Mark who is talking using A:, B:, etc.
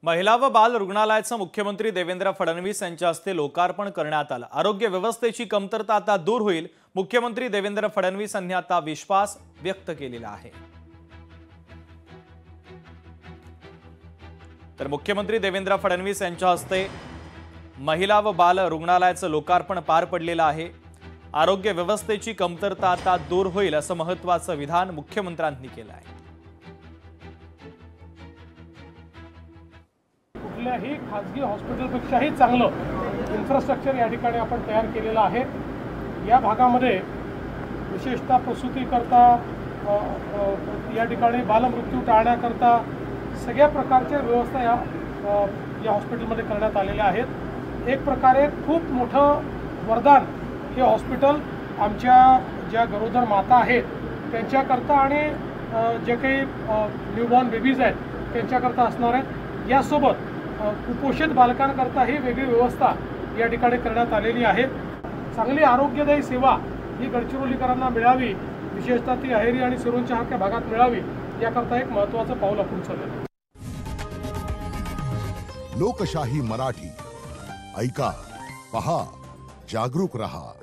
A: महिला व बाल रुग्णालयाचं मुख्यमंत्री देवेंद्र फडणवीस यांच्या हस्ते लोकार्पण करण्यात आलं। आरोग्य व्यवस्थेची कमतरता आता दूर होईल, मुख्यमंत्री देवेंद्र फडणवीस यांनी आता विश्वास व्यक्त केलेला आहे। तर मुख्यमंत्री देवेंद्र फडणवीस यांच्या हस्ते महिला व बाल रुग्णालयाचं लोकार्पण पार पडलेलं आहे। आरोग्य व्यवस्थेची कमतरता आता दूर होईल असं महत्त्वाचं विधान मुख्यमंत्र्यांनी केलं आहे।
B: कुठल्याही खासगी हॉस्पिटलपेक्षाही चांगलं इन्फ्रास्ट्रक्चर या ठिकाणी आपण तयार केलेलं आहे। या भागामध्ये विशेषतः प्रसूतीकरता या ठिकाणी बालमृत्यू टाळण्याकरता सगळ्या प्रकारच्या व्यवस्था या हॉस्पिटलमध्ये करण्यात आलेल्या आहेत। एक प्रकारे खूप मोठं वरदान हे हॉस्पिटल आमच्या ज्या गरोदर माता आहेत त्यांच्याकरता आणि जे काही न्यूबॉर्न बेबीज आहेत त्यांच्याकरता असणार आहेत। यासोबत कुपोषित बालकांकरता ही वेगळी व्यवस्था या ठिकाणी करण्यात आलेली आहे। चांगली आरोग्यदायी सेवा ही गडचिरोलीकरांना मिळावी, विशेषतः ती अहेरी आणि सिरोंचासारख्या भागात मिळावी, याकरता एक महत्त्वाचं पाऊल आपण उचललं।
C: लोकशाही मराठी ऐका, पहा, जागरूक रहा।